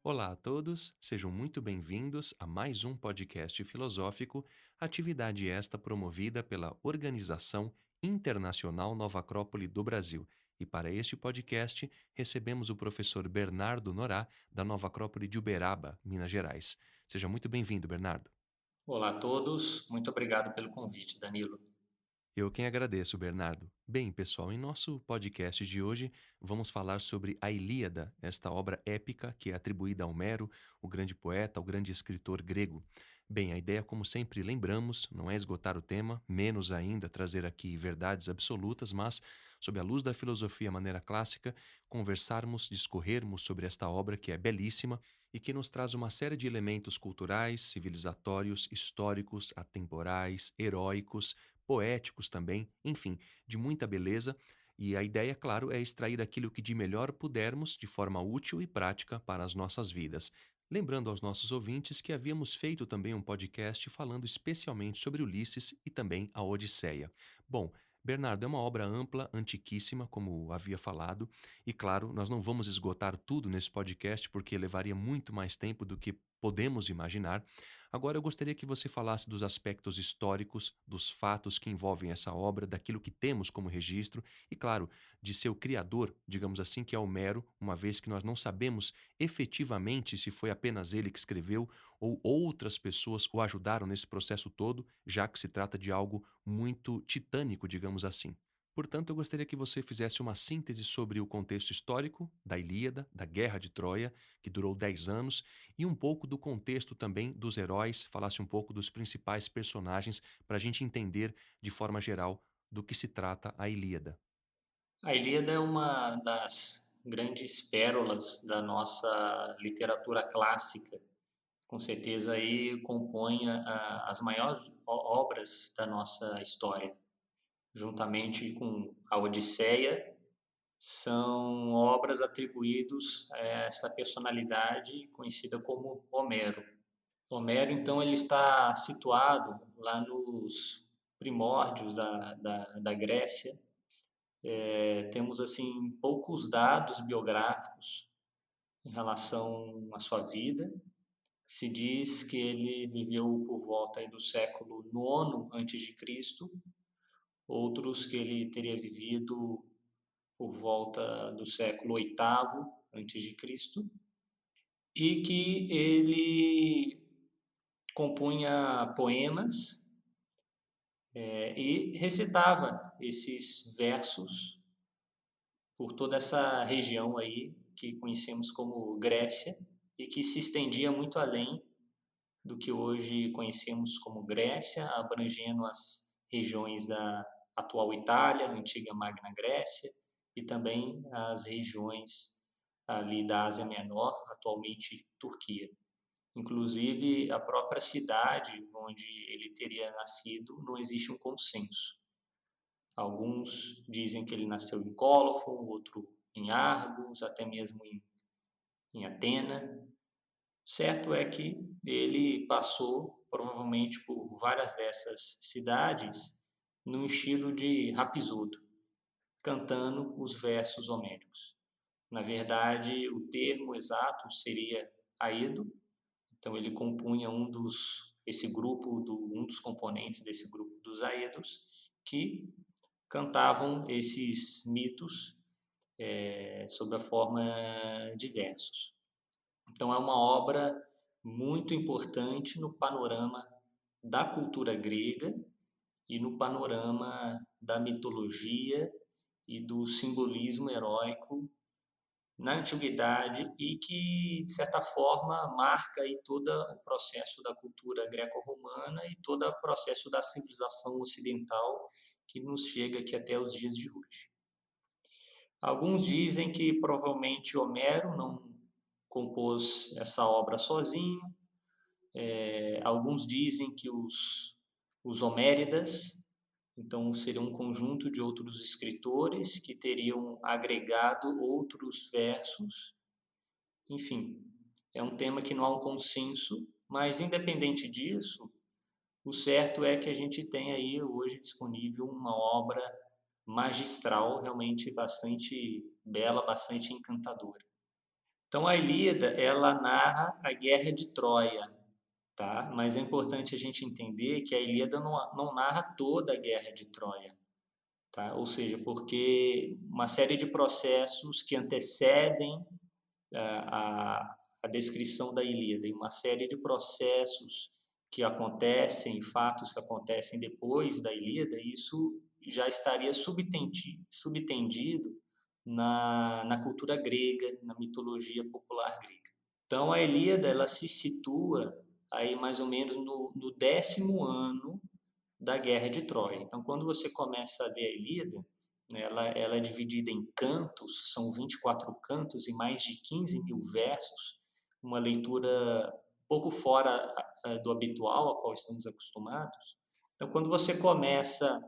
Olá a todos, sejam muito bem-vindos a mais um podcast filosófico, atividade esta promovida pela Organização Internacional Nova Acrópole do Brasil. E para este podcast, recebemos o professor Bernardo Norá, da Nova Acrópole de Uberaba, Minas Gerais. Seja muito bem-vindo, Bernardo. Olá a todos, muito obrigado pelo convite, Danilo. Eu quem agradeço, Bernardo. Bem, pessoal, em nosso podcast de hoje vamos falar sobre a Ilíada, esta obra épica que é atribuída a Homero, o grande poeta, o grande escritor grego. Bem, a ideia, como sempre lembramos, não é esgotar o tema, menos ainda trazer aqui verdades absolutas, mas, sob a luz da filosofia maneira clássica, conversarmos, discorrermos sobre esta obra que é belíssima e que nos traz uma série de elementos culturais, civilizatórios, históricos, atemporais, heróicos, poéticos também, enfim, de muita beleza. E a ideia, claro, é extrair aquilo que de melhor pudermos de forma útil e prática para as nossas vidas. Lembrando aos nossos ouvintes que havíamos feito também um podcast falando especialmente sobre Ulisses e também a Odisseia. Bom, Bernardo, é uma obra ampla, antiquíssima, como havia falado, e claro, nós não vamos esgotar tudo nesse podcast porque levaria muito mais tempo do que podemos imaginar. Agora eu gostaria que você falasse dos aspectos históricos, dos fatos que envolvem essa obra, daquilo que temos como registro e, claro, de seu criador, digamos assim, que é Homero, uma vez que nós não sabemos efetivamente se foi apenas ele que escreveu ou outras pessoas o ajudaram nesse processo todo, já que se trata de algo muito titânico, digamos assim. Portanto, eu gostaria que você fizesse uma síntese sobre o contexto histórico da Ilíada, da Guerra de Troia, que durou 10 anos, e um pouco do contexto também dos heróis, falasse um pouco dos principais personagens, para a gente entender de forma geral do que se trata a Ilíada. A Ilíada é uma das grandes pérolas da nossa literatura clássica. Com certeza aí compõe as maiores obras da nossa história, juntamente com a Odisseia, são obras atribuídas a essa personalidade conhecida como Homero. Homero, então, ele está situado lá nos primórdios da Grécia. Temos assim poucos dados biográficos em relação à sua vida. Se diz que ele viveu por volta aí do século IX antes de Cristo, outros que ele teria vivido por volta do século VIII antes de Cristo, e que ele compunha poemas e recitava esses versos por toda essa região aí que conhecemos como Grécia e que se estendia muito além do que hoje conhecemos como Grécia, abrangendo as regiões da atual Itália, antiga Magna Grécia, e também as regiões ali da Ásia Menor, atualmente Turquia. Inclusive, a própria cidade onde ele teria nascido não existe um consenso. Alguns dizem que ele nasceu em Cólofon, outro em Argos, até mesmo em Atena. Certo é que ele passou provavelmente por várias dessas cidades no estilo de Rapsódio, cantando os versos homéricos. Na verdade, o termo exato seria aedo, então ele compunha esse grupo, um dos componentes desse grupo dos aedos, que cantavam esses mitos sob a forma de versos. Então é uma obra muito importante no panorama da cultura grega e no panorama da mitologia e do simbolismo heróico na antiguidade e que, de certa forma, marca aí todo o processo da cultura greco-romana e todo o processo da civilização ocidental que nos chega aqui até os dias de hoje. Alguns dizem que provavelmente Homero não compôs essa obra sozinho. Alguns dizem que os Homéridas, então seria um conjunto de outros escritores que teriam agregado outros versos. Enfim, é um tema que não há um consenso, mas independente disso, o certo é que a gente tem aí hoje disponível uma obra magistral, realmente bastante bela, bastante encantadora. Então a Ilíada, ela narra a guerra de Troia, tá? Mas é importante a gente entender que a Ilíada não narra toda a guerra de Troia, tá? Ou seja, porque uma série de processos que antecedem a descrição da Ilíada e uma série de processos que acontecem, fatos que acontecem depois da Ilíada, isso já estaria subtendido na cultura grega, na mitologia popular grega. Então a Ilíada ela se situa aí mais ou menos no 10º ano da Guerra de Troia. Então quando você começa a ler a Ilíada, né, ela é dividida em cantos, são 24 cantos e mais de 15 mil versos, uma leitura um pouco fora do habitual a qual estamos acostumados. Então quando você começa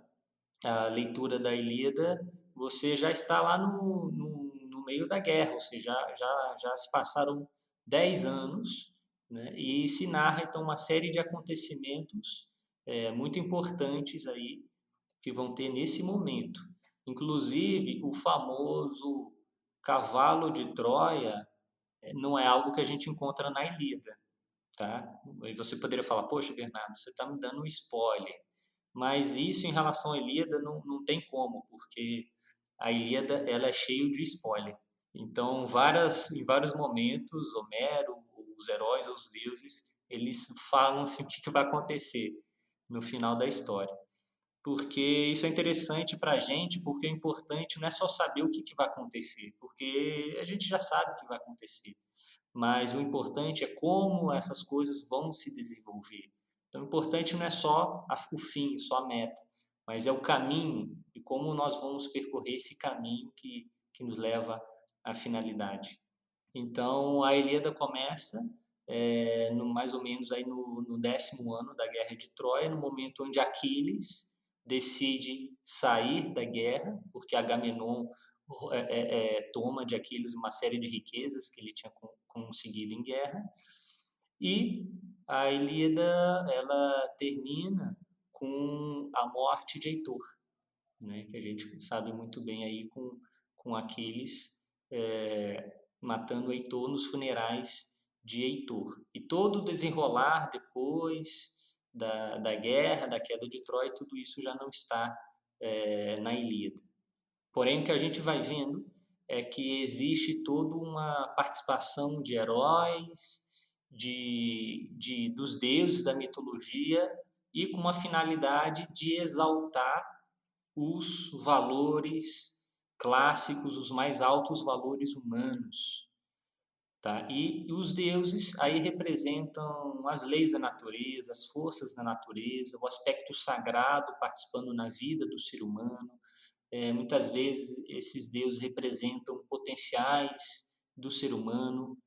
a leitura da Ilíada, você já está lá no meio da guerra, ou seja, já se passaram 10 anos, né, e se narra então uma série de acontecimentos muito importantes aí que vão ter nesse momento. Inclusive, o famoso cavalo de Troia não é algo que a gente encontra na Ilíada, tá? E você poderia falar, poxa, Bernardo, você está me dando um spoiler. Mas isso em relação à Ilíada não tem como, porque a Ilíada ela é cheia de spoiler. Então, em vários momentos, Homero, os heróis, os deuses, eles falam assim, o que vai acontecer no final da história. Porque isso é interessante para a gente, porque o importante não é só saber o que vai acontecer, porque a gente já sabe o que vai acontecer, mas o importante é como essas coisas vão se desenvolver. Então, o importante não é só o fim, só a meta, mas é o caminho e como nós vamos percorrer esse caminho que nos leva à finalidade. Então, a Ilíada começa mais ou menos aí no 10º ano da Guerra de Troia, no momento onde Aquiles decide sair da guerra, porque Agamenon toma de Aquiles uma série de riquezas que ele tinha conseguido em guerra, e a Ilíada ela termina com a morte de Heitor, né, que a gente sabe muito bem aí com Aquiles matando Heitor nos funerais de Heitor. E todo o desenrolar depois da guerra, da queda de Troia, tudo isso já não está na Ilíada. Porém, o que a gente vai vendo é que existe toda uma participação de heróis, dos deuses da mitologia e com uma finalidade de exaltar os valores clássicos, os mais altos valores humanos. Tá? E os deuses aí representam as leis da natureza, as forças da natureza, o aspecto sagrado participando na vida do ser humano. Muitas vezes esses deuses representam potenciais do ser humano,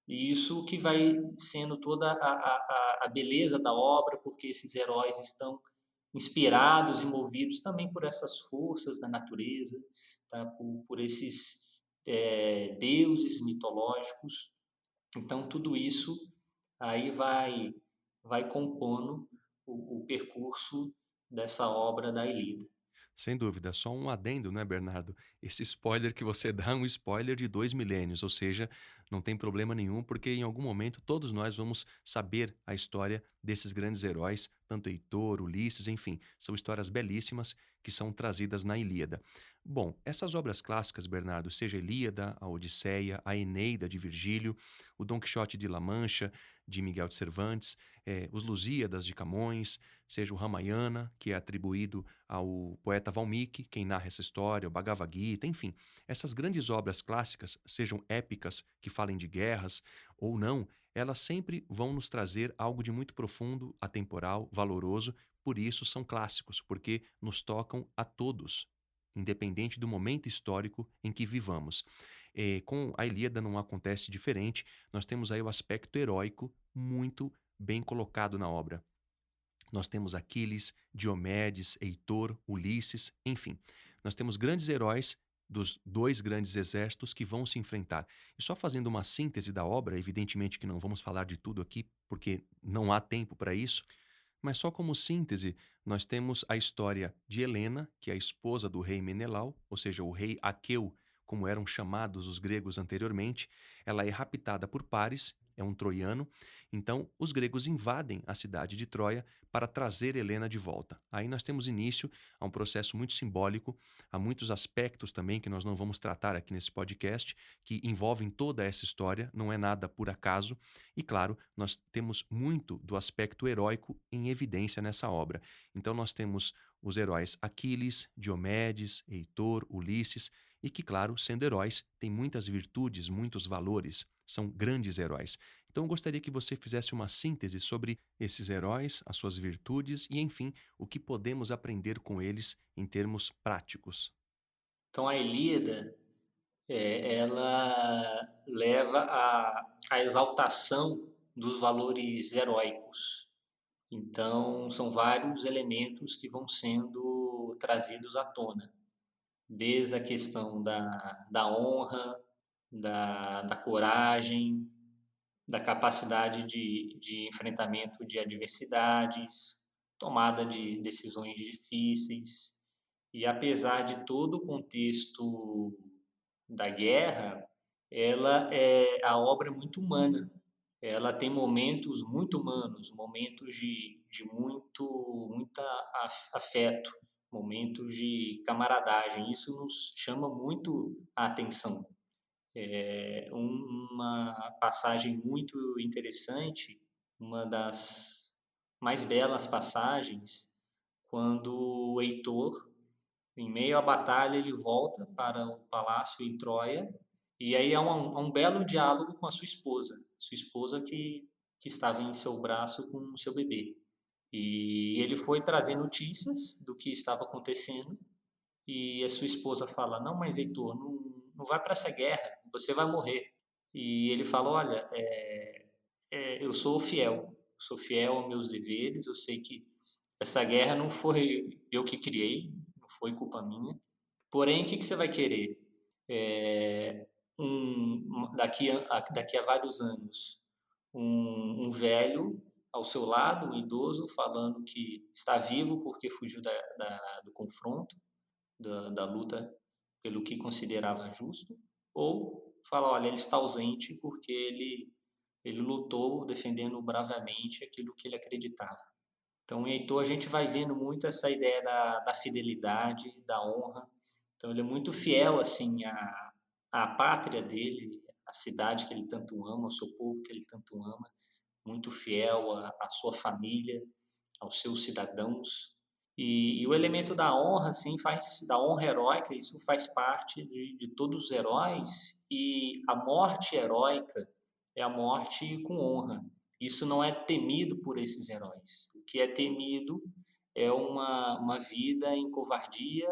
e isso que vai sendo toda a beleza da obra, porque esses heróis estão inspirados e movidos também por essas forças da natureza, tá? por esses deuses mitológicos. Então, tudo isso aí vai compondo o percurso dessa obra da Ilíada. Sem dúvida, só um adendo, né, Bernardo? Esse spoiler que você dá é um spoiler de 2 milênios, ou seja, não tem problema nenhum, porque em algum momento todos nós vamos saber a história desses grandes heróis, tanto Heitor, Ulisses, enfim, são histórias belíssimas que são trazidas na Ilíada. Bom, essas obras clássicas, Bernardo, seja a Ilíada, a Odisseia, a Eneida de Virgílio, o Dom Quixote de La Mancha, de Miguel de Cervantes, os Lusíadas de Camões, seja o Ramayana, que é atribuído ao poeta Valmiki, quem narra essa história, o Bhagavad Gita, enfim. Essas grandes obras clássicas, sejam épicas, que falem de guerras ou não, elas sempre vão nos trazer algo de muito profundo, atemporal, valoroso, por isso são clássicos, porque nos tocam a todos, independente do momento histórico em que vivamos. Com a Ilíada não acontece diferente, nós temos aí o aspecto heróico muito bem colocado na obra. Nós temos Aquiles, Diomedes, Heitor, Ulisses, enfim. Nós temos grandes heróis dos dois grandes exércitos que vão se enfrentar. E só fazendo uma síntese da obra, evidentemente que não vamos falar de tudo aqui, porque não há tempo para isso, mas só como síntese, nós temos a história de Helena, que é a esposa do rei Menelau, ou seja, o rei Aqueu, como eram chamados os gregos anteriormente, ela é raptada por Paris, é um troiano. Então, os gregos invadem a cidade de Troia para trazer Helena de volta. Aí nós temos início a um processo muito simbólico, há muitos aspectos também que nós não vamos tratar aqui nesse podcast, que envolvem toda essa história, não é nada por acaso. E claro, nós temos muito do aspecto heróico em evidência nessa obra. Então nós temos os heróis Aquiles, Diomedes, Heitor, Ulisses, e que, claro, sendo heróis, têm muitas virtudes, muitos valores, são grandes heróis. Então eu gostaria que você fizesse uma síntese sobre esses heróis, as suas virtudes e, enfim, o que podemos aprender com eles em termos práticos. Então, a Ilíada, ela leva à exaltação dos valores heróicos. Então, são vários elementos que vão sendo trazidos à tona, desde a questão da honra, da coragem, da capacidade de enfrentamento de adversidades, tomada de decisões difíceis. E apesar de todo o contexto da guerra, a obra é muito humana. Ela tem momentos muito humanos, momentos de muito afeto, momentos de camaradagem. Isso nos chama muito a atenção. Uma passagem muito interessante, uma das mais belas passagens, quando o Heitor, em meio à batalha, ele volta para o palácio em Troia, e aí há um belo diálogo com a sua esposa que estava em seu braço com o seu bebê. E ele foi trazer notícias do que estava acontecendo, e a sua esposa fala: Não, mas Heitor, não vai para essa guerra, você vai morrer. E ele fala: Olha, eu sou fiel aos meus deveres, eu sei que essa guerra não foi eu que criei, não foi culpa minha. Porém, o que você vai querer? É, daqui a vários anos, um velho ao seu lado, um idoso, falando que está vivo porque fugiu do confronto, da luta pelo que considerava justo, ou fala, olha, ele está ausente porque ele lutou defendendo bravamente aquilo que ele acreditava. Então, em Heitor, a gente vai vendo muito essa ideia da fidelidade, da honra. Então, ele é muito fiel assim à pátria dele, à cidade que ele tanto ama, ao seu povo que ele tanto ama, muito fiel à sua família, aos seus cidadãos. E o elemento da honra, assim, da honra heróica, isso faz parte de todos os heróis, e a morte heróica é a morte com honra. Isso não é temido por esses heróis. O que é temido é uma vida em covardia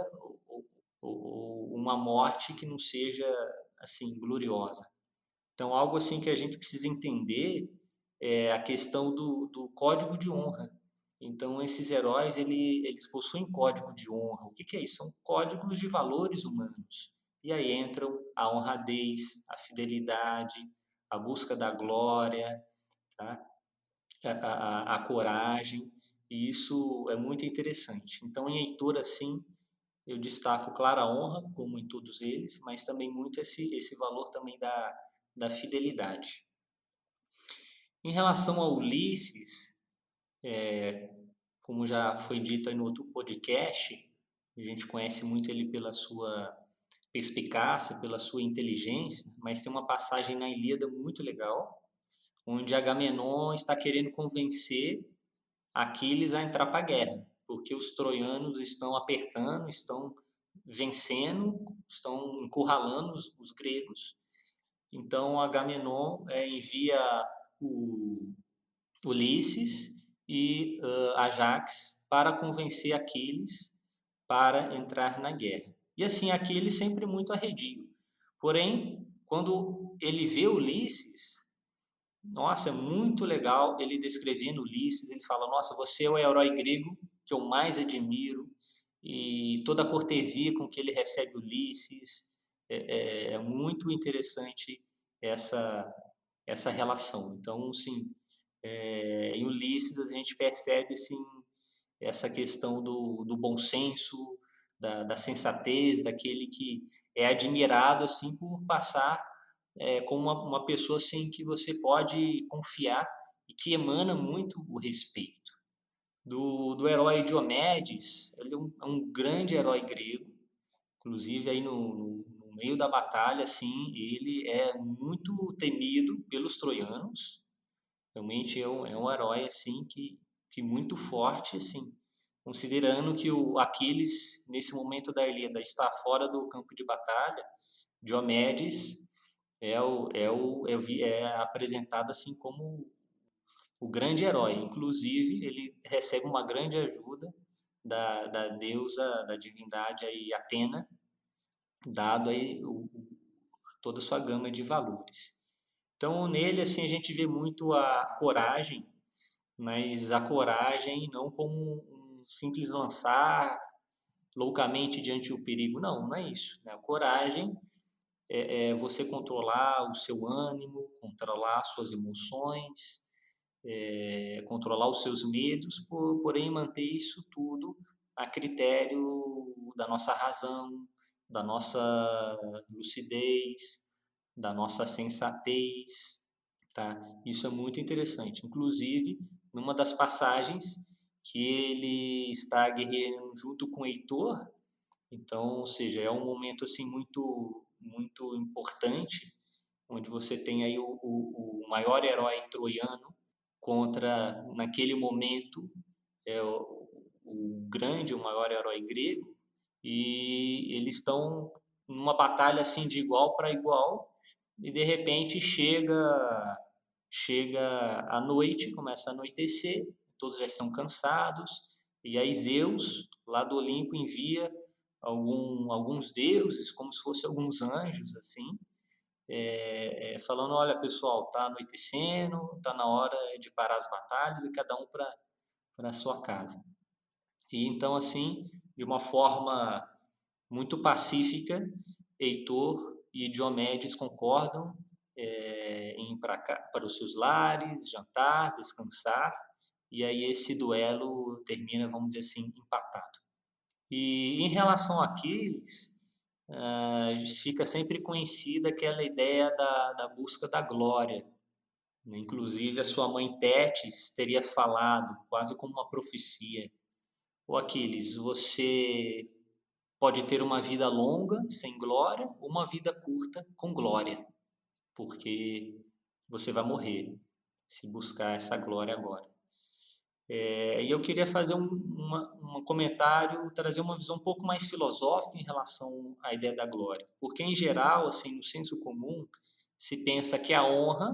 ou uma morte que não seja assim gloriosa. Então, algo assim que a gente precisa entender é a questão do código de honra. Então, esses heróis, eles possuem código de honra. O que é isso? São códigos de valores humanos. E aí entram a honradez, a fidelidade, a busca da glória, tá? a coragem. E isso é muito interessante. Então, em Heitor, assim, eu destaco, claro, a honra, como em todos eles, mas também muito esse valor também da fidelidade. Em relação a Ulisses, como já foi dito aí no outro podcast, a gente conhece muito ele pela sua perspicácia, pela sua inteligência, mas tem uma passagem na Ilíada muito legal, onde Agamenon está querendo convencer Aquiles a entrar para a guerra, porque os troianos estão apertando, estão vencendo, estão encurralando os gregos. Então Agamenon envia o Ulisses e Ajax para convencer Aquiles para entrar na guerra. E assim, Aquiles sempre muito arredio. Porém, quando ele vê Ulisses, nossa, é muito legal ele descrevendo Ulisses. Ele fala: Nossa, você é o herói grego que eu mais admiro, e toda a cortesia com que ele recebe Ulisses. É muito interessante essa, essa relação. Então, sim, em Ulisses a gente percebe assim, essa questão do bom senso, da sensatez, daquele que é admirado assim por passar como uma pessoa assim que você pode confiar e que emana muito o respeito. Do herói Diomedes, ele é um grande herói grego, inclusive aí no meio da batalha, assim, ele é muito temido pelos troianos. Realmente é um herói assim que muito forte, assim, considerando que o Aquiles nesse momento da Ilíada está fora do campo de batalha. Diomedes é apresentado assim como o grande herói. Inclusive, ele recebe uma grande ajuda da deusa, da divindade aí, Atena, dado aí toda a sua gama de valores. Então, nele, assim, a gente vê muito a coragem, mas a coragem não como um simples lançar loucamente diante do perigo. Não, não é isso. Né? A coragem é você controlar o seu ânimo, controlar suas emoções, controlar os seus medos, porém manter isso tudo a critério da nossa razão, da nossa lucidez, da nossa sensatez, tá? Isso é muito interessante. Inclusive, numa das passagens que ele está guerreando junto com Heitor, então, ou seja, é um momento assim muito importante, onde você tem aí o maior herói troiano contra, naquele momento, o grande, o maior herói grego, e eles estão numa batalha assim de igual para igual, e de repente chega a noite, começa a anoitecer, todos já estão cansados, e aí Zeus, lá do Olimpo, envia alguns deuses, como se fossem alguns anjos, assim, falando, olha pessoal, tá anoitecendo, tá na hora de parar as batalhas e cada um para a sua casa. E então, assim, de uma forma muito pacífica, Heitor e Diomedes concordam em ir para os seus lares, jantar, descansar, e aí esse duelo termina, vamos dizer assim, empatado. E em relação a Aquiles, fica sempre conhecida aquela ideia da busca da glória. Né? Inclusive, a sua mãe Tétis teria falado, quase como uma profecia: Ô Aquiles, você pode ter uma vida longa, sem glória, ou uma vida curta, com glória, porque você vai morrer se buscar essa glória agora. E eu queria fazer um comentário, trazer uma visão um pouco mais filosófica em relação à ideia da glória. Porque, em geral, assim, no senso comum, se pensa que a honra,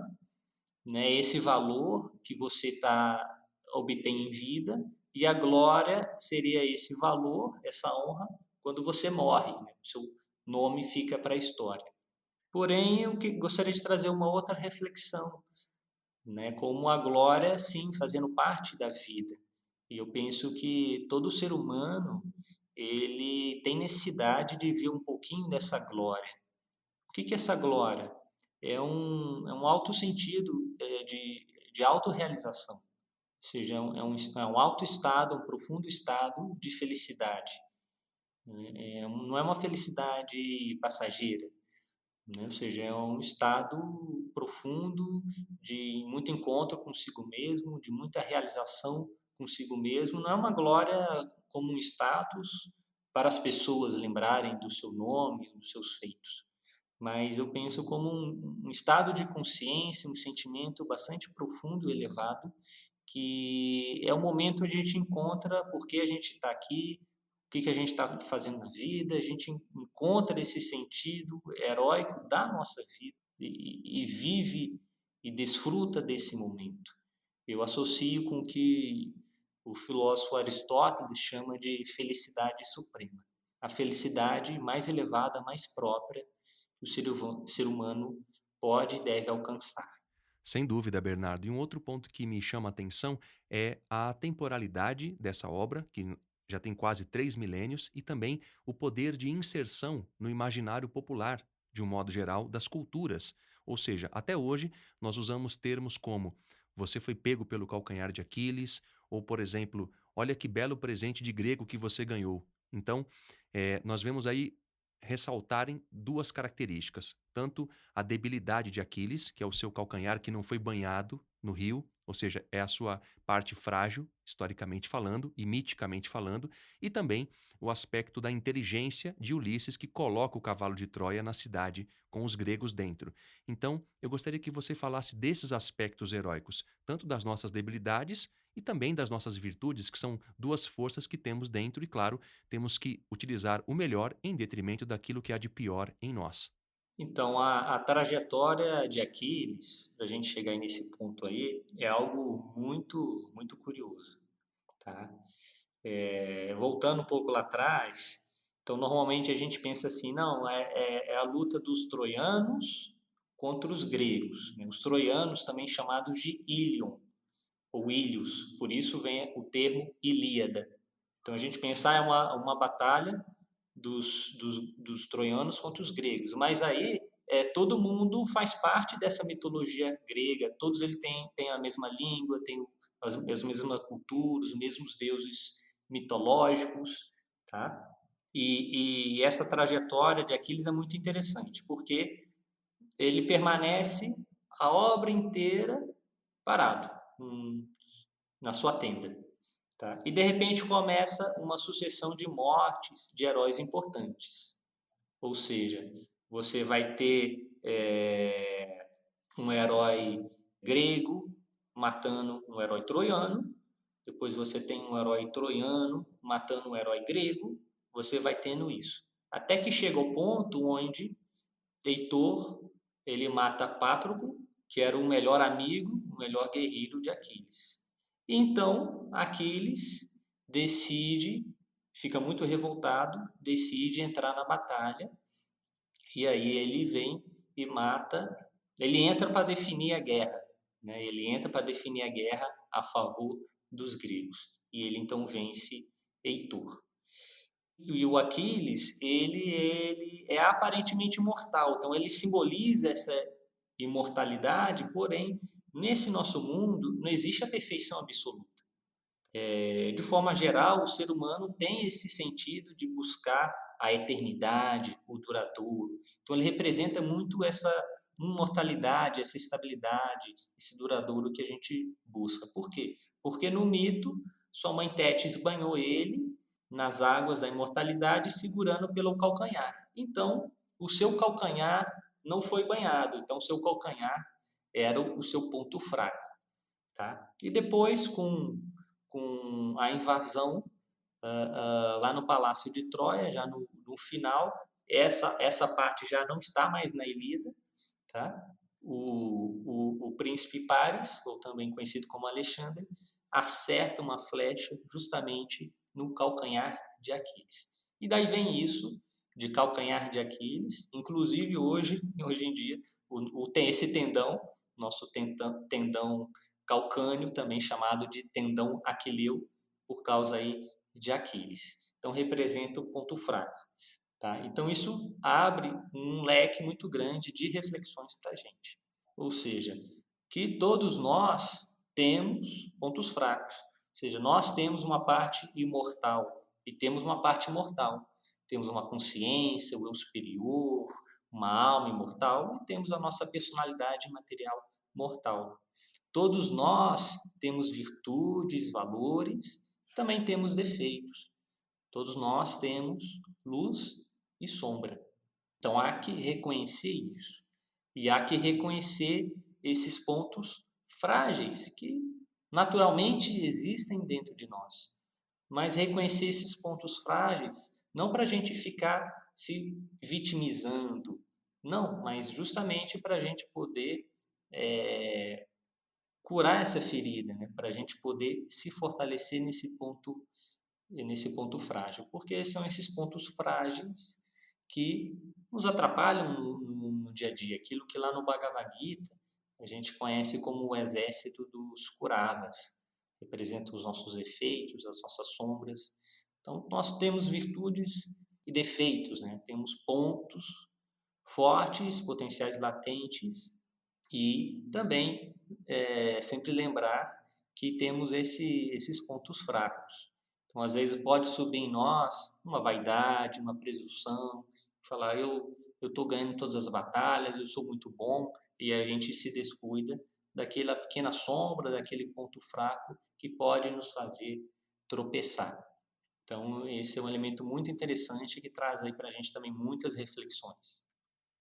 né, esse valor que você obtém em vida, e a glória seria esse valor, essa honra, quando você morre. Né? O seu nome fica para a história. Porém, eu gostaria de trazer uma outra reflexão, né, como a glória, sim, fazendo parte da vida. E eu penso que todo ser humano, ele tem necessidade de ver um pouquinho dessa glória. O que é essa glória? É um alto sentido de autorrealização. Ou seja, é um alto estado, um profundo estado de felicidade. Não é uma felicidade passageira, né? Ou seja, é um estado profundo de muito encontro consigo mesmo, de muita realização consigo mesmo. Não é uma glória como um status para as pessoas lembrarem do seu nome, dos seus feitos, mas eu penso como um estado de consciência, um sentimento bastante profundo e elevado, que é o momento onde a gente encontra por que a gente está aqui, o que a gente está fazendo na vida, a gente encontra esse sentido heróico da nossa vida e vive e desfruta desse momento. Eu associo com o que o filósofo Aristóteles chama de felicidade suprema. A felicidade mais elevada, mais própria que o ser humano pode e deve alcançar. Sem dúvida, Bernardo. E um outro ponto que me chama a atenção é a temporalidade dessa obra, que já tem quase 3 milênios, e também o poder de inserção no imaginário popular, de um modo geral, das culturas. Ou seja, até hoje nós usamos termos como você foi pego pelo calcanhar de Aquiles, ou, por exemplo, olha que belo presente de grego que você ganhou. Então, nós vemos aí ressaltarem duas características, tanto a debilidade de Aquiles, que é o seu calcanhar que não foi banhado no rio, ou seja, é a sua parte frágil, historicamente falando e miticamente falando, e também o aspecto da inteligência de Ulisses, que coloca o cavalo de Troia na cidade com os gregos dentro. Então, eu gostaria que você falasse desses aspectos heróicos, tanto das nossas debilidades e também das nossas virtudes, que são duas forças que temos dentro e, claro, temos que utilizar o melhor em detrimento daquilo que há de pior em nós. Então, a trajetória de Aquiles, para a gente chegar nesse ponto aí, é algo muito, muito curioso, tá? Voltando um pouco lá atrás, então normalmente a gente pensa assim, não, é a luta dos troianos contra os gregos, né? Os troianos também chamados de Ilion, ou Ilios, por isso vem o termo Ilíada. Então a gente pensar é uma batalha dos troianos contra os gregos. Mas aí todo mundo faz parte dessa mitologia grega, todos eles têm a mesma língua, têm as mesmas culturas, os mesmos deuses mitológicos, tá? E essa trajetória de Aquiles é muito interessante, porque ele permanece a obra inteira parado na sua tenda. Tá? E de repente começa uma sucessão de mortes de heróis importantes. Ou seja, você vai ter um herói grego matando um herói troiano, depois você tem um herói troiano matando um herói grego, você vai tendo isso. Até que chega o ponto onde Heitor ele mata Patroclo, que era o melhor amigo, o melhor guerreiro de Aquiles. E então Aquiles decide, fica muito revoltado, decide entrar na batalha. E aí ele vem e mata. Ele entra para definir a guerra, né? Ele entra para definir a guerra a favor dos gregos. E ele então vence Heitor. E o Aquiles, ele é aparentemente imortal, então ele simboliza essa imortalidade, porém, nesse nosso mundo não existe a perfeição absoluta. De forma geral, o ser humano tem esse sentido de buscar a eternidade, o duradouro. Então ele representa muito essa imortalidade, essa estabilidade, esse duradouro que a gente busca. Por quê? Porque no mito, sua mãe Tétis banhou ele nas águas da imortalidade, segurando pelo calcanhar. Então, o seu calcanhar não foi banhado, então o seu calcanhar era o seu ponto fraco. Tá? E depois, com a invasão lá no Palácio de Troia, já no final, essa parte já não está mais na Ilíada, tá? O príncipe Paris, ou também conhecido como Alexandre, acerta uma flecha justamente no calcanhar de Aquiles. E daí vem isso de calcanhar de Aquiles, inclusive hoje em dia, tem esse tendão, nosso tendão calcâneo, também chamado de tendão aquileu, por causa aí de Aquiles. Então representa o ponto fraco. Tá? Então, isso abre um leque muito grande de reflexões para a gente. Ou seja, que todos nós temos pontos fracos. Ou seja, nós temos uma parte imortal e temos uma parte mortal. Temos uma consciência, o eu superior, uma alma imortal e temos a nossa personalidade material mortal. Todos nós temos virtudes, valores, também temos defeitos. Todos nós temos luz e sombra. Então há que reconhecer isso. E há que reconhecer esses pontos frágeis que naturalmente existem dentro de nós. Mas reconhecer esses pontos frágeis não para a gente ficar se vitimizando, não, mas justamente para a gente poder curar essa ferida, né? Para a gente poder se fortalecer nesse ponto frágil, porque são esses pontos frágeis que nos atrapalham no dia a dia, aquilo que lá no Bhagavad Gita a gente conhece como o exército dos Kuravas, representa os nossos efeitos, as nossas sombras. Então, nós temos virtudes e defeitos, né? Temos pontos fortes, potenciais latentes e também sempre lembrar que temos esses pontos fracos. Então, às vezes, pode subir em nós uma vaidade, uma presunção, falar, eu estou ganhando todas as batalhas, eu sou muito bom, e a gente se descuida daquela pequena sombra, daquele ponto fraco que pode nos fazer tropeçar. Então, esse é um elemento muito interessante que traz aí para a gente também muitas reflexões.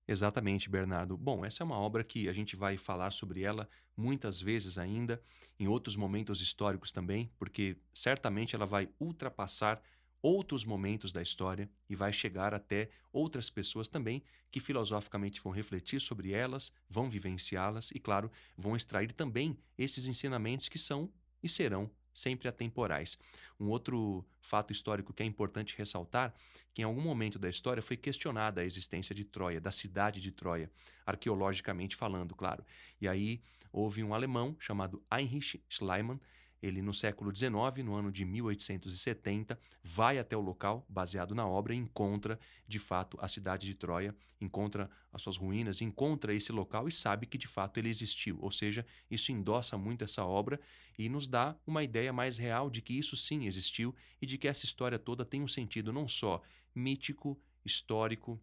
Exatamente, Bernardo. Bom, essa é uma obra que a gente vai falar sobre ela muitas vezes ainda, em outros momentos históricos também, porque certamente ela vai ultrapassar outros momentos da história e vai chegar até outras pessoas também que filosoficamente vão refletir sobre elas, vão vivenciá-las e, claro, vão extrair também esses ensinamentos que são e serão sempre atemporais. Um outro fato histórico que é importante ressaltar, que em algum momento da história foi questionada a existência de Troia, da cidade de Troia, arqueologicamente falando, claro. E aí houve um alemão chamado Heinrich Schliemann, ele no século XIX, no ano de 1870, vai até o local, baseado na obra, e encontra de fato a cidade de Troia, encontra as suas ruínas, encontra esse local e sabe que de fato ele existiu. Ou seja, isso endossa muito essa obra e nos dá uma ideia mais real de que isso sim existiu e de que essa história toda tem um sentido não só mítico, histórico,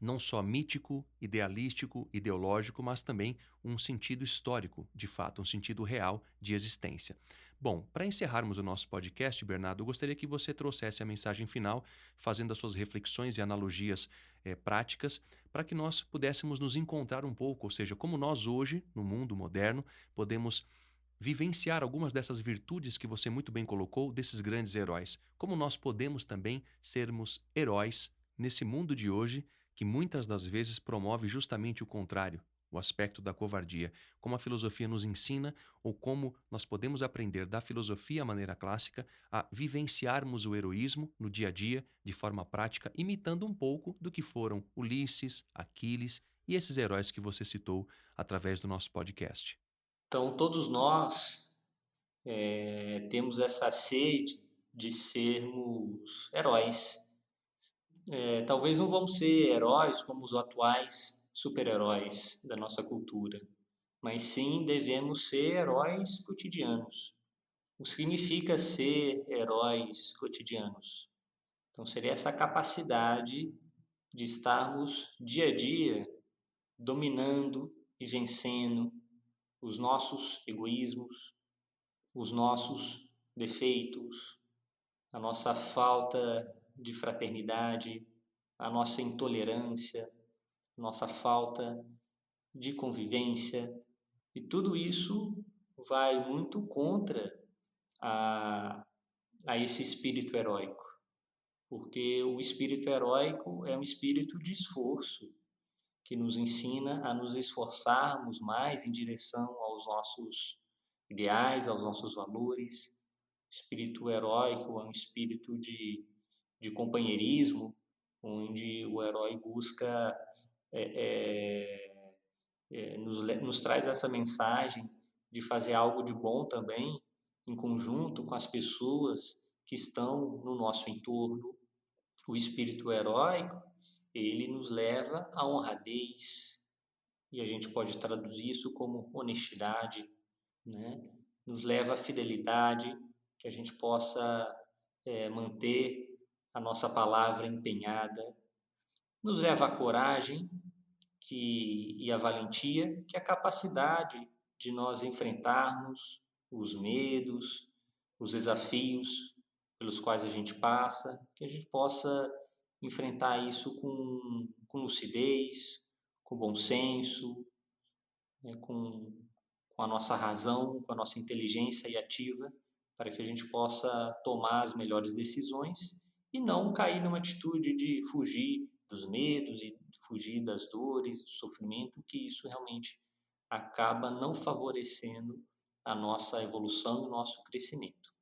não só mítico, idealístico, ideológico, mas também um sentido histórico, de fato, um sentido real de existência. Bom, para encerrarmos o nosso podcast, Bernardo, eu gostaria que você trouxesse a mensagem final, fazendo as suas reflexões e analogias práticas, para que nós pudéssemos nos encontrar um pouco, ou seja, como nós hoje, no mundo moderno, podemos vivenciar algumas dessas virtudes que você muito bem colocou, desses grandes heróis. Como nós podemos também sermos heróis nesse mundo de hoje que muitas das vezes promove justamente o contrário, o aspecto da covardia. Como a filosofia nos ensina ou como nós podemos aprender da filosofia à maneira clássica a vivenciarmos o heroísmo no dia a dia de forma prática, imitando um pouco do que foram Ulisses, Aquiles e esses heróis que você citou através do nosso podcast. Então, todos nós temos essa sede de sermos heróis. Talvez não vamos ser heróis como os atuais super-heróis da nossa cultura, mas sim devemos ser heróis cotidianos. O que significa ser heróis cotidianos? Então, seria essa capacidade de estarmos dia a dia dominando e vencendo os nossos egoísmos, os nossos defeitos, a nossa falta de fraternidade, a nossa intolerância, a nossa falta de convivência. E tudo isso vai muito contra a, a esse espírito heróico, porque o espírito heróico é um espírito de esforço que nos ensina a nos esforçarmos mais em direção aos nossos ideais, aos nossos valores. O espírito heróico é um espírito de companheirismo, onde o herói busca, nos traz essa mensagem de fazer algo de bom também, em conjunto com as pessoas que estão no nosso entorno. O espírito heróico, ele nos leva à honradez, e a gente pode traduzir isso como honestidade, né? Nos leva à fidelidade, que a gente possa manter a nossa palavra empenhada, nos leva à coragem e à valentia, que é a capacidade de nós enfrentarmos os medos, os desafios pelos quais a gente passa, que a gente possa enfrentar isso com lucidez, com bom senso, né, com a nossa razão, com a nossa inteligência e ativa, para que a gente possa tomar as melhores decisões e não cair numa atitude de fugir dos medos e fugir das dores, do sofrimento, que isso realmente acaba não favorecendo a nossa evolução, o nosso crescimento.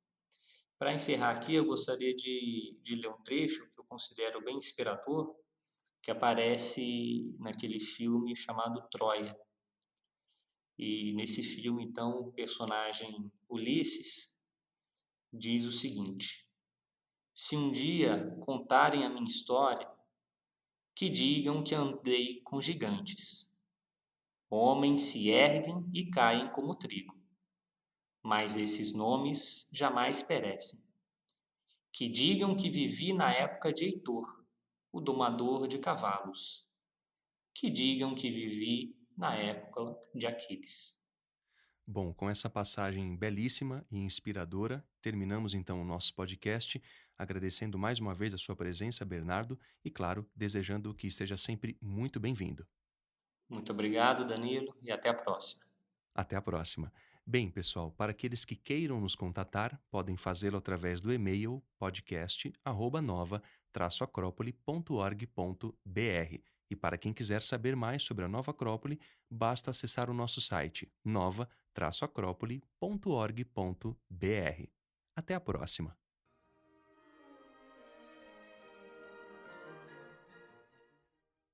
Para encerrar aqui, eu gostaria de ler um trecho que eu considero bem inspirador, que aparece naquele filme chamado Troia. E nesse filme, então, o personagem Ulisses diz o seguinte: se um dia contarem a minha história, que digam que andei com gigantes. Homens se erguem e caem como trigo, mas esses nomes jamais perecem. Que digam que vivi na época de Heitor, o domador de cavalos. Que digam que vivi na época de Aquiles. Bom, com essa passagem belíssima e inspiradora, terminamos então o nosso podcast, agradecendo mais uma vez a sua presença, Bernardo, e, claro, desejando que esteja sempre muito bem-vindo. Muito obrigado, Danilo, e até a próxima. Até a próxima. Bem, pessoal, para aqueles que queiram nos contatar, podem fazê-lo através do e-mail podcast@nova-acrópole.org.br. E para quem quiser saber mais sobre a Nova Acrópole, basta acessar o nosso site nova-acrópole.org.br. Até a próxima.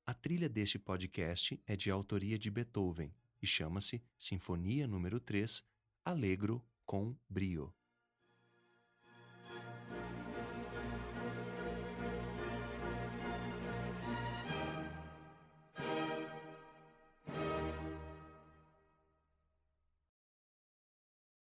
A trilha deste podcast é de autoria de Beethoven e chama-se Sinfonia número 3, Allegro com Brio.